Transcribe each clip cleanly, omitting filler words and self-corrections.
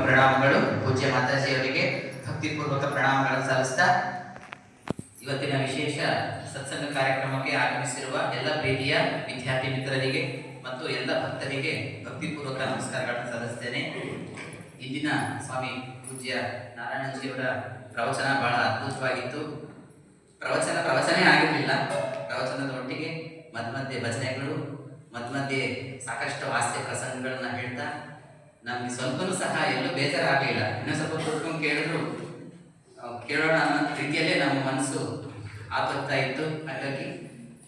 ಪ್ರಣಾಮಗಳು. ಪೂಜ್ಯ ಮಾತಾಜಿಯವರಿಗೆ ಭಕ್ತಿಪೂರ್ವಕ ಪ್ರಣಾಮಗಳನ್ನು ಸಲ್ಲಿಸ್ತಾ ಇವತ್ತಿನ ವಿಶೇಷ ಸತ್ಸಂಗ ಕಾರ್ಯಕ್ರಮಕ್ಕೆ ಆಗಮಿಸಿರುವ ಎಲ್ಲ ಪ್ರೀತಿಯ ವಿದ್ಯಾರ್ಥಿ ಮಿತ್ರರಿಗೆ ಮತ್ತು ಎಲ್ಲ ಭಕ್ತರಿಗೆ ಭಕ್ತಿಪೂರ್ವಕ ನಮಸ್ಕಾರಗಳನ್ನು ಸಲ್ಲಿಸ್ತೇನೆ. ಇಂದಿನ ಸ್ವಾಮಿ ಪೂಜ್ಯ ನಾರಾಯಣಜಿಯವರ ಪ್ರವಚನ ಬಹಳ ಅದ್ಭುತವಾಗಿತ್ತು. ಪ್ರವಚನೇ ಆಗಿರಲಿಲ್ಲ. ಪ್ರವಚನದ ಒಟ್ಟಿಗೆ ಮಧ್ಯೆ ಭಜನೆಗಳು, ಮಧ್ಯೆ ಸಾಕಷ್ಟು ಹಾಸ್ಯ ಪ್ರಸಂಗಗಳನ್ನ ಹೇಳ್ತಾ ನಮ್ಗೆ ಸ್ವಲ್ಪನೂ ಸಹ ಎಲ್ಲೂ ಬೇಜಾರಾಗಲಿಲ್ಲ. ಇನ್ನೂ ಸ್ವಲ್ಪ ಕೂತ್ಕೊಂಡು ಕೇಳೋಣ ಅನ್ನೋ ರೀತಿಯಲ್ಲೇ ನಮ್ಮ ಮನಸ್ಸು ಆತೋಗ್ತಾ ಇತ್ತು. ಹಾಗಾಗಿ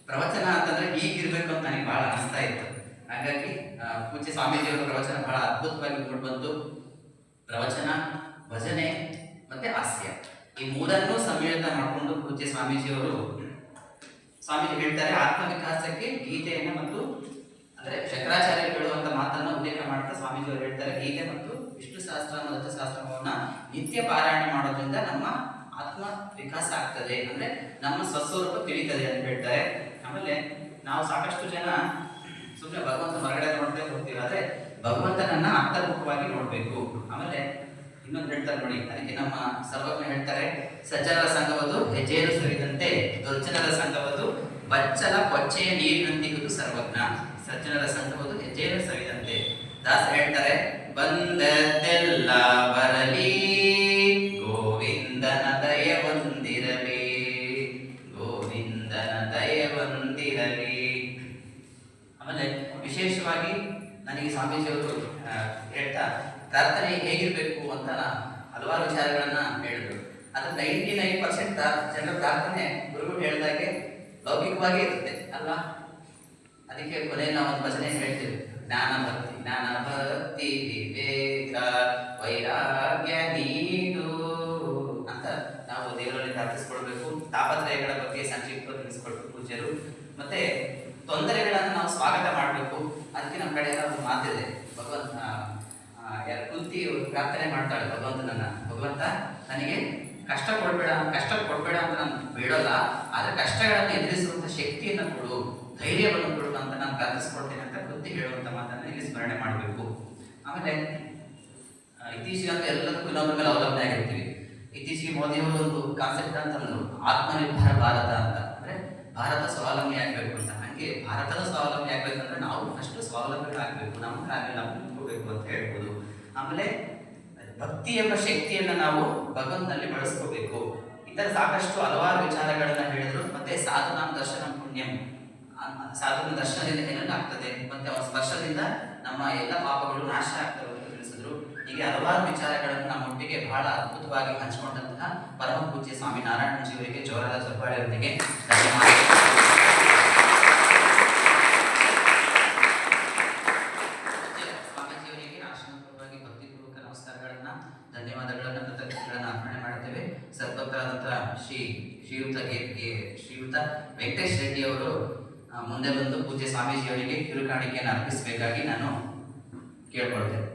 ಪ್ರವಚನ ಅಂತಂದ್ರೆ ಹೀಗಿರ್ಬೇಕು ಅಂತ ನನಗೆ ಬಹಳ ಅನಿಸ್ತಾ ಇತ್ತು. ಹಾಗಾಗಿ ಪೂಜ್ಯ ಸ್ವಾಮೀಜಿಯವರ ಪ್ರವಚನ ಬಹಳ ಅದ್ಭುತವಾಗಿ ಮೂಡಿಬಂತು. ಪ್ರವಚನ, ಭಜನೆ ಮತ್ತೆ ಹಾಸ್ಯ, ಈ ಮೂರನ್ನೂ ಸಮ್ಮಿಳಿತ ಮಾಡಿಕೊಂಡು ಪೂಜ್ಯ ಸ್ವಾಮೀಜಿ ಹೇಳ್ತಾರೆ, ಆತ್ಮವಿಕಾಸಕ್ಕೆ ಗೀತೆಯನ್ನು ಮತ್ತು ಅಂದ್ರೆ ಶಂಕರಾಚಾರ್ಯರು ಹೇಳುವಂತ ಮಾತನ್ನ ಉಲ್ಲೇಖ ಮಾಡ್ತಾ ಸ್ವಾಮೀಜಿಯವರು ಹೇಳ್ತಾರೆ, ಗೀತೆ ಮತ್ತು ವಿಷ್ಣು ಸಹಸ್ರ ಮತ್ತು ಸಹಸ್ರವನ್ನ ನಿತ್ಯ ಪಾರಾಯಣ ಮಾಡೋದ್ರಿಂದ ನಮ್ಮ ಆತ್ಮ ವಿಕಾಸ ಆಗ್ತದೆ, ಅಂದ್ರೆ ನಮ್ಮ ಸ್ವಸ್ವರೂಪ ತಿಳಿತದೆ ಅಂತ ಹೇಳ್ತಾರೆ. ಆಮೇಲೆ ನಾವು ಸಾಕಷ್ಟು ಜನ ಸುಮ್ಮನೆ ಭಗವಂತ ಹೊರಗಡೆ ನೋಡ್ತಾ ಹೋಗ್ತೀವಿ, ಆದ್ರೆ ಭಗವಂತನನ್ನ ಅಂತರ್ಮುಖವಾಗಿ ನೋಡ್ಬೇಕು. ಆಮೇಲೆ ಇನ್ನೊಂದು ಹೇಳ್ತಾರೆ ನೋಡಿ, ಅದಕ್ಕೆ ನಮ್ಮ ಸರ್ವಜ್ಞ ಹೇಳ್ತಾರೆ, ಸಜ್ಜನರ ಸಂಘವದು ಹೆಜ್ಜೆಯನ್ನು ಸರಿದಂತೆ, ದುರ್ಜನರ ಸಂಘವದು ಬಚ್ಚಲ ಕೊಚ್ಚೆಯ ನೀರಿನಂತಿಗುವುದು ಸರ್ವಜ್ಞ. ಸಜ್ಜನರ ಸಂಘವದು ಹೆಜ್ಜೆಯನ್ನು ಸರಿದಂತೆ. ದಾಸ ಹೇಳ್ತಾರೆ, ಬಂದದ್ದೆಲ್ಲ ಬರಲಿ ಗೋವಿಂದನ ದಯ ಹೊಂದಿರಲಿ, ಗೋವಿಂದನ ದಯ ಹೊಂದಿರಲಿ. ಆಮೇಲೆ ವಿಶೇಷವಾಗಿ ನನಗೆ ಸ್ವಾಮೀಜಿಯವರು ಹೇಳ್ತಾ ಪ್ರಾರ್ಥನೆ ಹೇಗಿರ್ಬೇಕು ಅಂತ ಹಲವಾರು ವಿಚಾರಗಳನ್ನ ಹೇಳಿದ್ರು. ಅದು 99% ಜನರ ಪ್ರಾರ್ಥನೆ ಗುರುಗಳು ಹೇಳಿದಾಗೆ ಲೌಕಿಕವಾಗಿ ಇರುತ್ತೆ ಅಲ್ವಾ. ಅದಕ್ಕೆ ಕೊನೆಯಲ್ಲಿ ನಾವು ಒಂದು ಭಜನೆ ಹೇಳ್ತೀವಿ, ಜ್ಞಾನ ಭಕ್ತಿ ವಿವೇಕ ವೈರಾಗ್ಯ ನೀಡು ಅಂತ ನಾವು ದೇವರಲ್ಲಿ ಪ್ರಾರ್ಥಿಸ್ಕೊಳ್ಬೇಕು. ತಾಪತ್ರಯಗಳ ಬಗ್ಗೆ ಸಂಕ್ಷಿಪ್ತ ತಿಳಿಸ್ಕೊಳ್ಬೇಕು ಪೂಜ್ಯರು. ಮತ್ತೆ ತೊಂದರೆಗಳನ್ನು ನಾವು ಸ್ವಾಗತ ಮಾಡಬೇಕು. ಅದಕ್ಕೆ ನಮ್ಮ ಕಡೆ ಒಂದು ಮಾತಿದೆ, ಭಗವಂತ ಕುಂತಿ ಪ್ರಾರ್ಥನೆ ಮಾಡ್ತಾಳೆ ಭಗವಂತ ನನಗೆ ಕಷ್ಟ ಕೊಡ್ಬೇಡ ಅಂತ ನಾನು ಬೇಡಲ್ಲ, ಆದ್ರೆ ಕಷ್ಟಗಳನ್ನು ಎದುರಿಸುವಂತ ಶಕ್ತಿಯನ್ನು ಕೊಡು, ಧೈರ್ಯವನ್ನು ಕೊಡು ಅಂತ ನಾನು ಪ್ರಾರ್ಥಿಸ್ಕೊಡ್ತೇನೆ ಅಂತ ಕುಂತಿ ಹೇಳುವಂತ ಮಾತನ್ನ ಇಲ್ಲಿ ಸ್ಮರಣೆ ಮಾಡಬೇಕು. ಆಮೇಲೆ ಇತ್ತೀಚೆಗಂತೂ ಎಲ್ಲದಕ್ಕೂ ಇನ್ನೊಬ್ಬರ ಮೇಲೆ ಅವಲಂಬನೆ ಆಗಿರ್ತೀವಿ. ಇತ್ತೀಚೆಗೆ ಮೋದಿಯವರು ಒಂದು ಕಾನ್ಸೆಪ್ಟ್ ಅಂತಂದ್ರು, ಆತ್ಮನಿರ್ಭರ ಭಾರತ ಅಂತ. ಅಂದ್ರೆ ಭಾರತ ಸ್ವಾವಲಂಬಿ ಆಗ್ಬೇಕು ಅಂತ. ಹಂಗೆ ಭಾರತದ ಸ್ವಾವಲಂಬಿ ಆಗ್ಬೇಕಂದ್ರೆ ನಾವು ಫಸ್ಟ್ ಸ್ವಾವಲಂಬಿಗಳಾಗಬೇಕು, ನಮ್ಮ ಕಾಲ ನಾವು ನಿಂತ್ಕೋಬೇಕು ಅಂತ ಹೇಳ್ಬೋದು. ಆಮೇಲೆ ಭಕ್ತಿ ಎಂಬ ಶಕ್ತಿಯನ್ನ ನಾವು ಭಗವಂತನಲ್ಲಿ ಬಳಸ್ಕೋಬೇಕು. ಇತರ ಸಾಕಷ್ಟು ಹಲವಾರು ವಿಚಾರಗಳನ್ನ ಹೇಳಿದ್ರು. ಮತ್ತೆ ಸಾಧನ ದರ್ಶನ ಪುಣ್ಯಂ, ಸಾಧನ ದರ್ಶನದಿಂದ ಏನೆಲ್ಲ ಆಗ್ತದೆ, ಮತ್ತೆ ಅವರ ಸ್ಪರ್ಶದಿಂದ ನಮ್ಮ ಎಲ್ಲ ಪಾಪಗಳು ನಾಶ ಆಗ್ತವೆ ಅಂತ ತಿಳಿಸಿದ್ರು. ಹೀಗೆ ಹಲವಾರು ವಿಚಾರಗಳನ್ನು ನಮ್ಮೊಟ್ಟಿಗೆ ಬಹಳ ಅದ್ಭುತವಾಗಿ ಹಂಚಿಕೊಂಡಂತಹ ಪರಮ ಪೂಜ್ಯ ಸ್ವಾಮಿ ನಾರಾಯಣಜಿಯವರಿಗೆ ಜೋರಾದ ಚಪ್ಪಾಳೆಯೊಂದಿಗೆ ಧನ್ಯವಾದಗಳನ್ನು ಕೃತಜ್ಞತೆಗಳನ್ನು ಅರ್ಪಣೆ ಮಾಡುತ್ತೇವೆ. ಸದ್ಭಕ್ತರಾದಂತಹ ಶ್ರೀಯುತ ವೆಂಕಟೇಶ್ ರೆಡ್ಡಿ ಅವರು ಮುಂದೆ ಬಂದು ಪೂಜ್ಯ ಸ್ವಾಮೀಜಿಯವರಿಗೆ ಕಿರುಕಾಣಿಕೆಯನ್ನು ಅರ್ಪಿಸಬೇಕಾಗಿ ನಾನು ಕೇಳ್ಕೊಳ್ತೇನೆ.